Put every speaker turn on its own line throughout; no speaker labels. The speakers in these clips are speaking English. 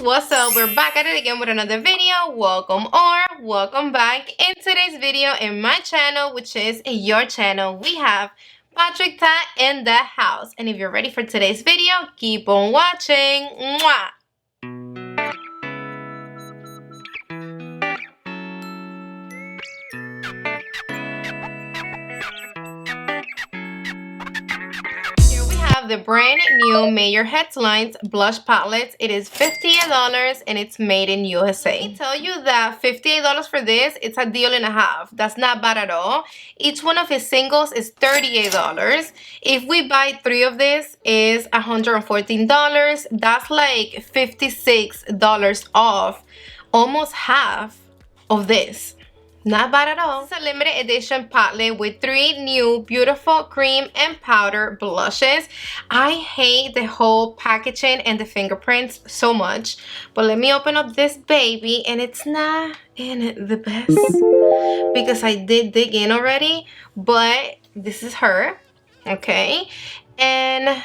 what's up? We're back at it again with another video. Welcome or welcome back. In today's video in my channel, which is your channel, we have Patrick Teint in the house. And if you're ready for today's video, keep on watching. Mwah! The brand new Major Headlines blush palette. It is $58 and it's made in USA. I tell you that $58 for this, it's a deal and a half. That's not bad at all. Each one of his singles is $38. If we buy 3 of this, is $114. That's like $56 off, almost half of this. Not bad at all. It's a limited edition palette with 3 new beautiful cream and powder blushes. I hate the whole packaging and the fingerprints so much. But let me open up this baby, and it's not in the best because I did dig in already. But this is her, okay? And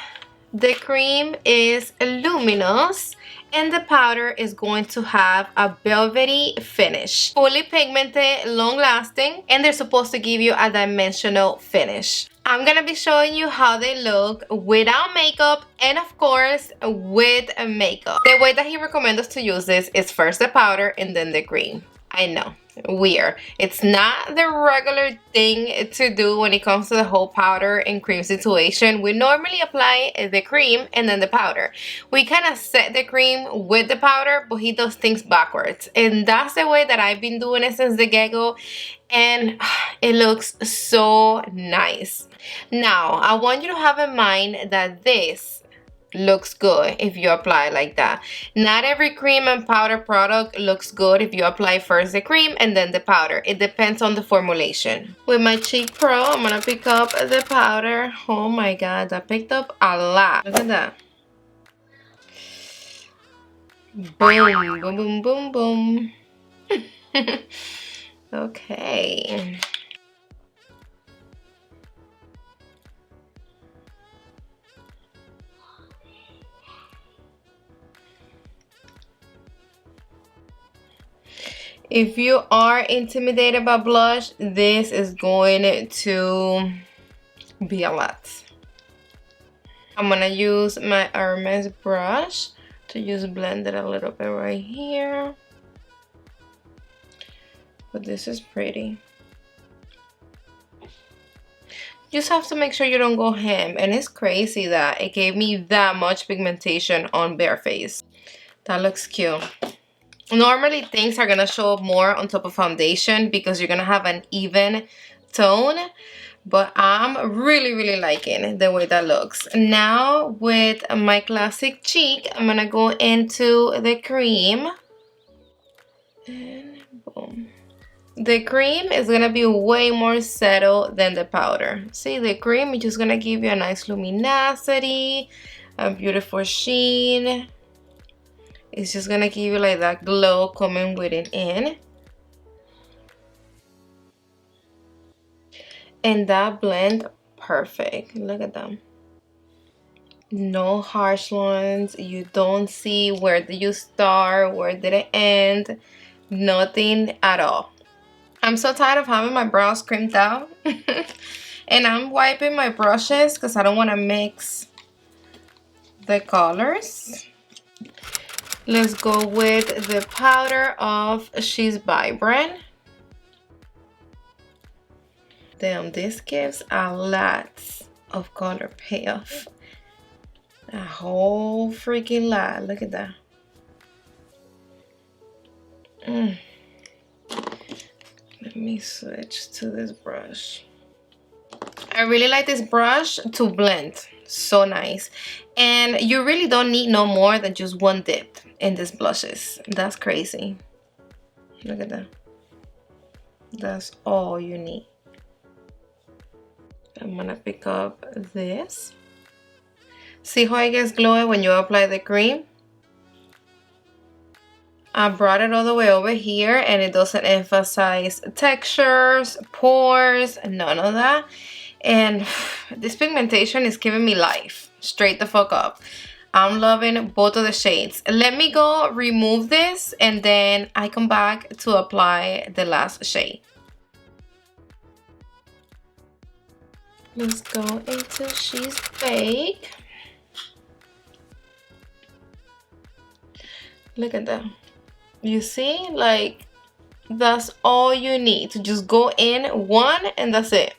the cream is luminous. And the powder is going to have a velvety finish. Fully pigmented, long lasting, and they're supposed to give you a dimensional finish. I'm gonna be showing you how they look without makeup and of course with makeup. The way that he recommends us to use this is first the powder and then the cream. I know, weird. It's not the regular thing to do when it comes to the whole powder and cream situation. We normally apply the cream and then the powder. We kind of set the cream with the powder, but he does things backwards. And that's the way that I've been doing it since the get-go. And it looks so nice. Now, I want you to have in mind that this looks good if you apply like that. Not every cream and powder product looks good if you apply first the cream and then the powder. It depends on the formulation. With my Cheek Pro, I'm gonna pick up the powder. Oh my god, I picked up a lot. Look at that. Boom, boom, boom, boom, boom. Okay. If you are intimidated by blush, this is going to be a lot. I'm gonna use my Hermes brush to just blend it a little bit right here. But this is pretty. Just have to make sure you don't go ham. And it's crazy that it gave me that much pigmentation on bare face. That looks cute. Normally things are gonna show up more on top of foundation because you're gonna have an even tone, but I'm really liking the way that looks. Now with my classic cheek, I'm gonna go into the cream and boom. The cream is gonna be way more settled than the powder. See, the cream is just gonna give you a nice luminosity, a beautiful sheen. It's just gonna give you like that glow coming with it in. And that blend perfect. Look at them. No harsh lines. You don't see where did you start, where did it end. Nothing at all. I'm so tired of having my brows crimped out. And I'm wiping my brushes because I don't want to mix the colors. Let's go with the powder of She's Vibrant. Damn, this gives a lot of color payoff. A whole freaking lot. Look at that. Let me switch to this brush. I really like this brush to blend. So nice. And you really don't need no more than just one dip in these blushes. That's crazy. Look at that. That's all you need. I'm gonna pick up this. See how it gets glowy when you apply the cream? I brought it all the way over here and it doesn't emphasize textures, pores, none of that. And this pigmentation is giving me life. Straight the fuck up. I'm loving both of the shades. Let me go remove this and then I come back to apply the last shade. Let's go into She's Baked. Look at that. You see, like, that's all you need to just go in one and that's it.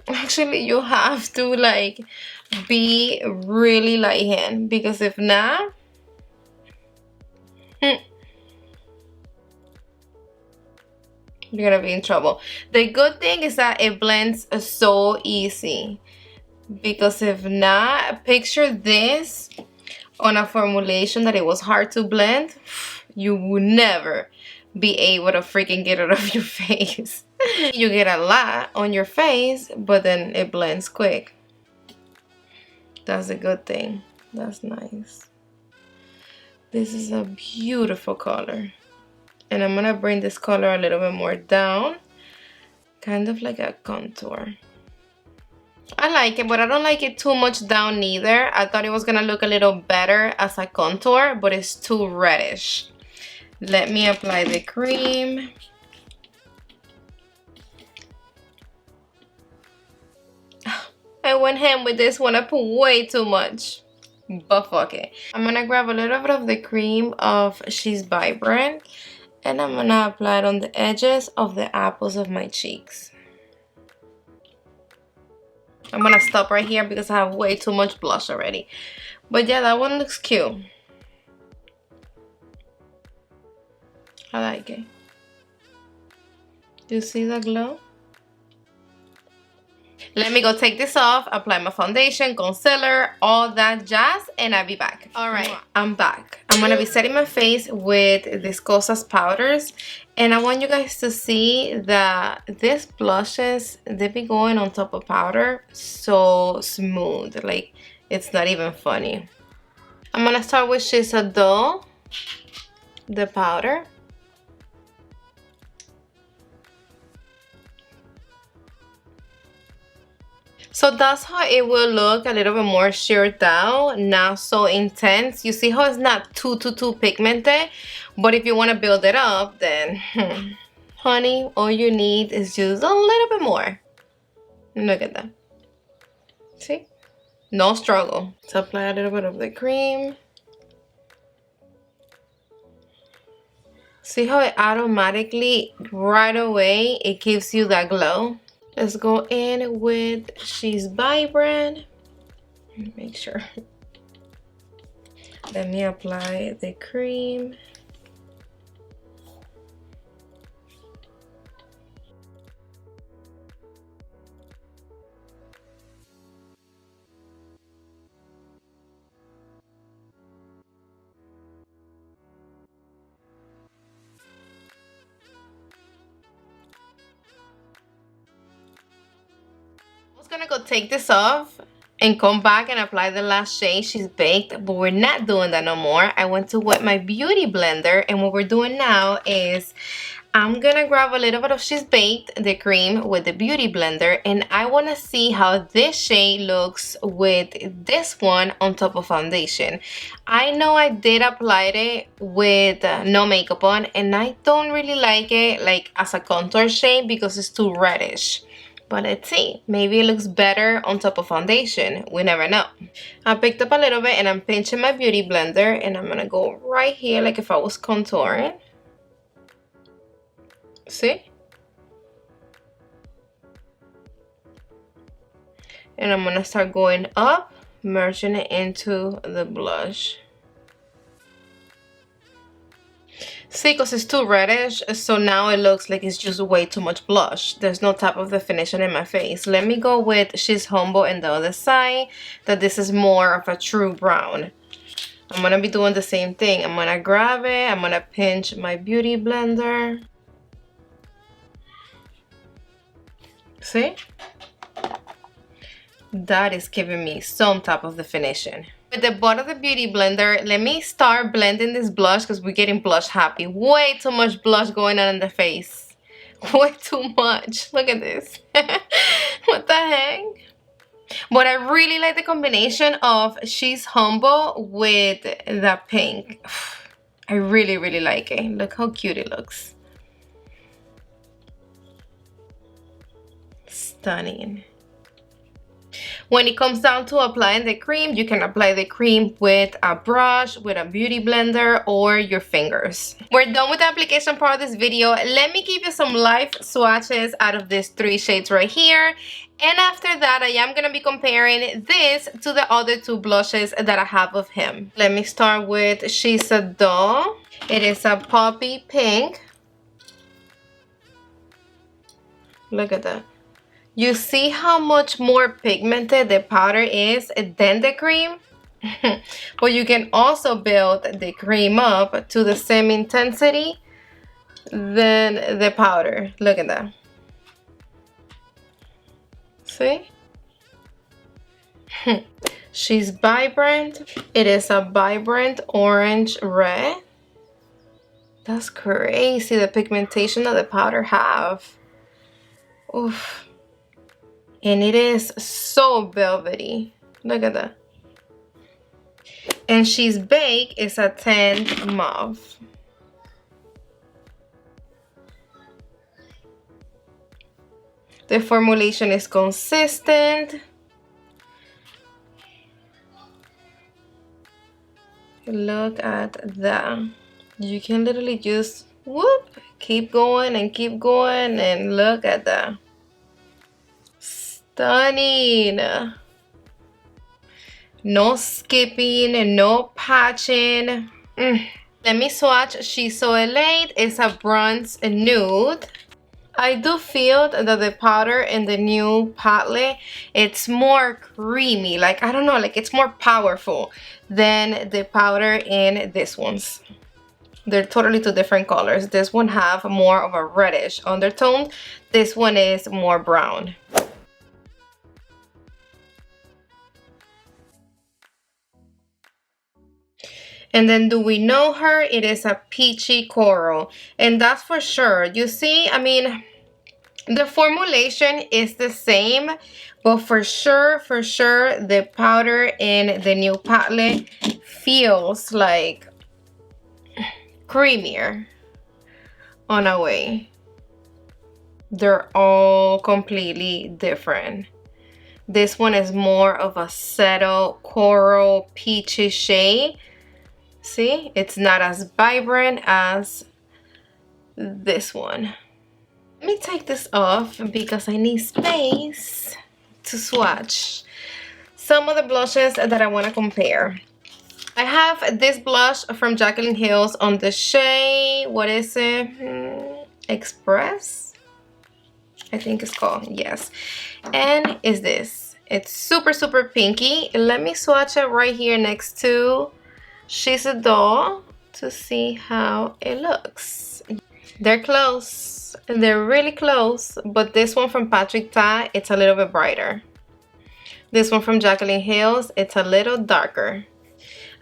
Actually, you have to like be really light hand, because if not, you're gonna be in trouble. The good thing is that it blends so easy, because if not, picture this on a formulation that it was hard to blend, you would never be able to freaking get it off your face. You get a lot on your face, but then it blends quick. That's a good thing. That's nice. This is a beautiful color. And I'm gonna bring this color a little bit more down, kind of like a contour. I like it, but I don't like it too much down neither. I thought it was gonna look a little better as a contour, but it's too reddish. Let me apply the cream. I went ham with this one. I put way too much, but fuck it. I'm gonna grab a little bit of the cream of She's Vibrant, and I'm gonna apply it on the edges of the apples of my cheeks. I'm gonna stop right here because I have way too much blush already. But yeah, that one looks cute. I like it. Do you see the glow? Let me go take this off, apply my foundation, concealer, all that jazz, and I'll be back. Alright, I'm back. I'm gonna be setting my face with Viscosas powders, and I want you guys to see that these blushes, they be going on top of powder so smooth, like it's not even funny. I'm gonna start with She's Adore, the powder. So that's how it will look, a little bit more sheared down, not so intense. You see how it's not too pigmented, but if you want to build it up, then honey, all you need is just a little bit more. Look at that. See? No struggle. So apply a little bit of the cream. See how it automatically, right away, it gives you that glow? Let's go in with She's Vibrant. Make sure. Let me apply the cream. I was gonna go take this off and come back and apply the last shade, She's Baked, but we're not doing that no more. I went to wet my beauty blender, and what we're doing now is I'm gonna grab a little bit of She's Baked, the cream, with the beauty blender, and I want to see how this shade looks with this one on top of foundation. I know I did apply it with no makeup on, and I don't really like it like as a contour shade because it's too reddish. But let's see, maybe it looks better on top of foundation. We never know. I picked up a little bit and I'm pinching my beauty blender, and I'm gonna go right here like if I was contouring. See? And I'm gonna start going up, merging it into the blush. See, because it's too reddish, so now it looks like it's just way too much blush. There's no type of definition in my face. Let me go with She's Humble in the other side, that this is more of a true brown. I'm gonna be doing the same thing. I'm gonna grab it, I'm gonna pinch my beauty blender. See? That is giving me some type of definition. With the bottom of the beauty blender, let me start blending this blush because we're getting blush happy. Way too much blush going on in the face. way too much. Look at this. What the heck? But I really like the combination of She's Humble with the pink. I really, really like it. Look how cute it looks. Stunning. When it comes down to applying the cream, you can apply the cream with a brush, with a beauty blender, or your fingers. We're done with the application part of this video. Let me give you some live swatches out of these 3 shades right here. And after that, I am going to be comparing this to the other 2 blushes that I have of him. Let me start with She's a Doll. It is a poppy pink. Look at that. You see how much more pigmented the powder is than the cream? But you can also build the cream up to the same intensity than the powder. Look at that. See? She's vibrant. It is a vibrant orange red. That's crazy, the pigmentation that the powder have. Oof. And it is so velvety. Look at that. And She's Baked is a tanned mauve. The formulation is consistent. Look at that. You can literally just whoop, keep going and look at that. Stunning. No skipping, no patching. Let me swatch She's So Elate. It's a bronze nude. I do feel that the powder in the new palette, it's more creamy. Like, I don't know, like it's more powerful than the powder in this ones. They're totally 2 different colors. This one have more of a reddish undertone. This one is more brown. And then Do We Know Her? It is a peachy coral. And that's for sure. You see, I mean, the formulation is the same. But for sure, the powder in the new palette feels like creamier on a way. They're all completely different. This one is more of a subtle coral peachy shade. See, it's not as vibrant as this one. Let me take this off because I need space to swatch some of the blushes that I want to compare. I have this blush from Jaclyn Hill's on the shade, what is it? Express? I think it's called, yes. And is this. It's super, super pinky. Let me swatch it right here next to She's a Doll to see how it looks. They're close. They're really close, but this one from Patrick Ta, it's a little bit brighter. This one from Jaclyn Hill's, it's a little darker.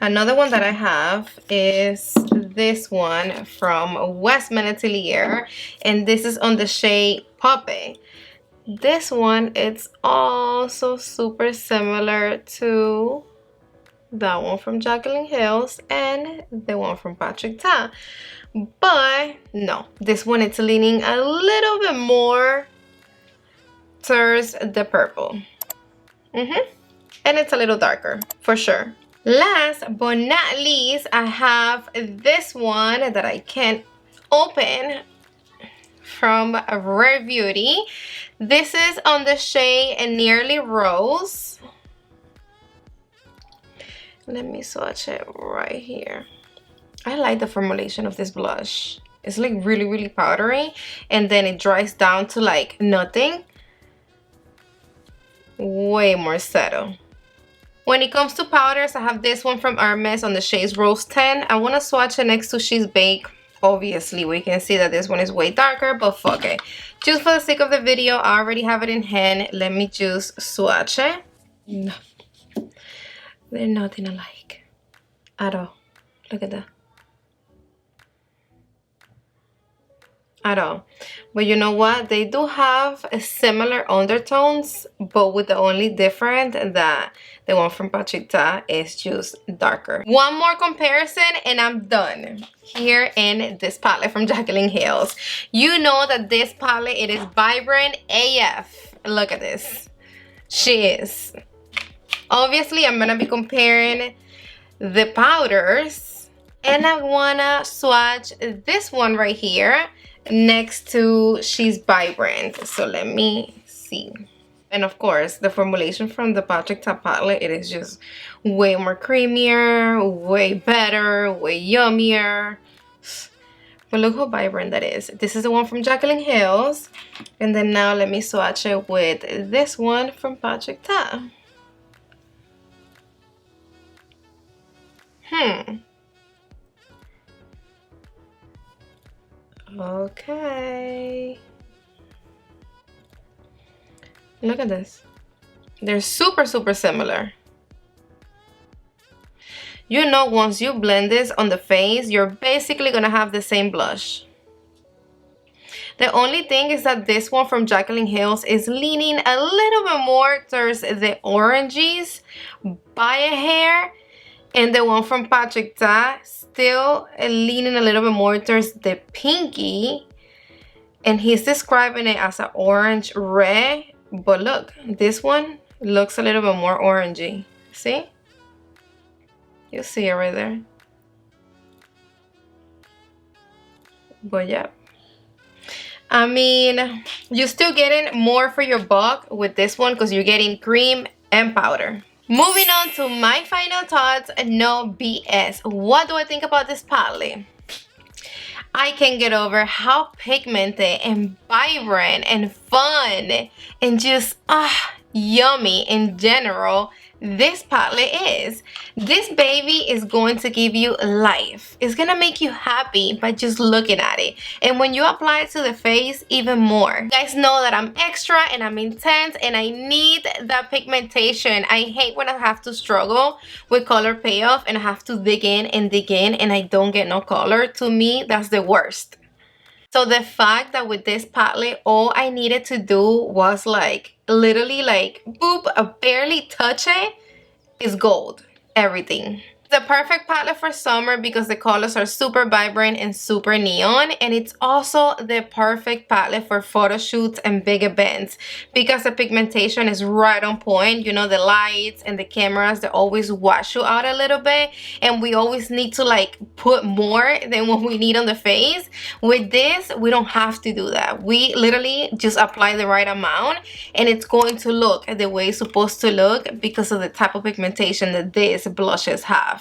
Another one that I have is this one from Westman Atelier, and this is on the shade Poppy. This one, it's also super similar to that one from Jaclyn Hill's and the one from Patrick Ta. But no, this one it's leaning a little bit more towards the purple. And it's a little darker for sure. Last but not least, I have this one that I can't open from Rare Beauty. This is on the shade Nearly Rose. Let me swatch it right here. I like the formulation of this blush. It's like really, really powdery, and then it dries down to like nothing. Way more subtle. When it comes to powders, I have this one from Hermes on the shades Rose 10. I want to swatch it next to She's Baked. Obviously, we can see that this one is way darker, but fuck it. Just for the sake of the video, I already have it in hand. Let me just swatch it. No. They're nothing alike at all. Look at that. at all. But you know what? They do have a similar undertones, but with the only difference that the one from Pachita is just darker. One more comparison and I'm done. Here in this palette from Jaclyn Hill's. You know that this palette, it is vibrant AF. Look at this. She is. Obviously, I'm gonna be comparing the powders, and I wanna swatch this one right here next to She's Vibrant. So let me see. And of course, the formulation from the Patrick Ta palette, it is just way more creamier, way better, way yummier. But look how vibrant that is. This is the one from Jaclyn Hill's. And then now let me swatch it with this one from Patrick Ta. Okay. Look at this. They're super similar. You know, once you blend this on the face, you're basically gonna have the same blush. The only thing is that this one from Jaclyn Hill's is leaning a little bit more towards the oranges by a hair, and the one from Patrick Ta still leaning a little bit more towards the pinky, and he's describing it as an orange red, but look, this one looks a little bit more orangey. See? You see it right there. But yeah, I mean, you're still getting more for your buck with this one because you're getting cream and powder. Moving on to my final thoughts, no BS. What do I think about this palette? I can get over how pigmented and vibrant and fun and just yummy in general this palette is. This baby is going to give you life. It's gonna make you happy by just looking at it, and when you apply it to the face, even more. You guys know that I'm extra and I'm intense and I need that pigmentation. I hate when I have to struggle with color payoff and I have to dig in and I don't get no color. To me, that's the worst. So the fact that with this palette, all I needed to do was like literally like boop, barely touch it, is gold. Everything. The perfect palette for summer because the colors are super vibrant and super neon, and it's also the perfect palette for photo shoots and big events because the pigmentation is right on point. You know, the lights and the cameras, they always wash you out a little bit, and we always need to like put more than what we need on the face. With this, we don't have to do that. We literally just apply the right amount and it's going to look the way it's supposed to look because of the type of pigmentation that these blushes have.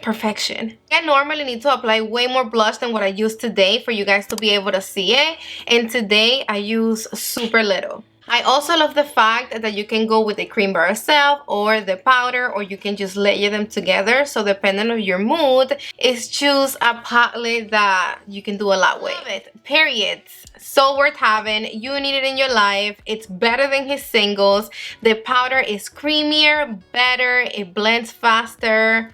Perfection. I normally need to apply way more blush than what I use today for you guys to be able to see it, and today I use super little. I also love the fact that you can go with the cream by itself or the powder, or you can just layer them together. So depending on your mood, it's choose a palette that you can do a lot with. Love it. Period. So worth having. You need it in your life. It's better than his singles. The powder is creamier, better, it blends faster.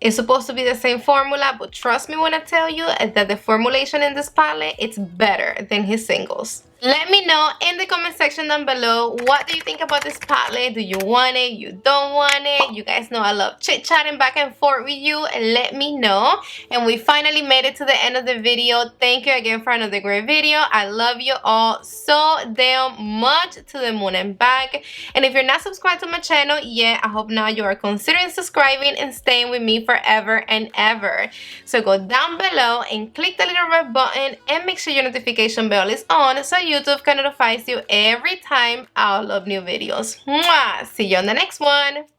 It's supposed to be the same formula, but trust me when I tell you that the formulation in this palette, it's better than his singles. Let me know in the comment section down below, what do you think about this palette? Do you want it? You don't want it? You guys know I love chit-chatting back and forth with you. Let me know. And we finally made it to the end of the video. Thank you again for another great video. I love you all so damn much, to the moon and back. And if you're not subscribed to my channel yet, I hope now you are considering subscribing and staying with me forever and ever. So go down below and click the little red button and make sure your notification bell is on so YouTube can notify you every time I upload new videos. Mwah! See you on the next one.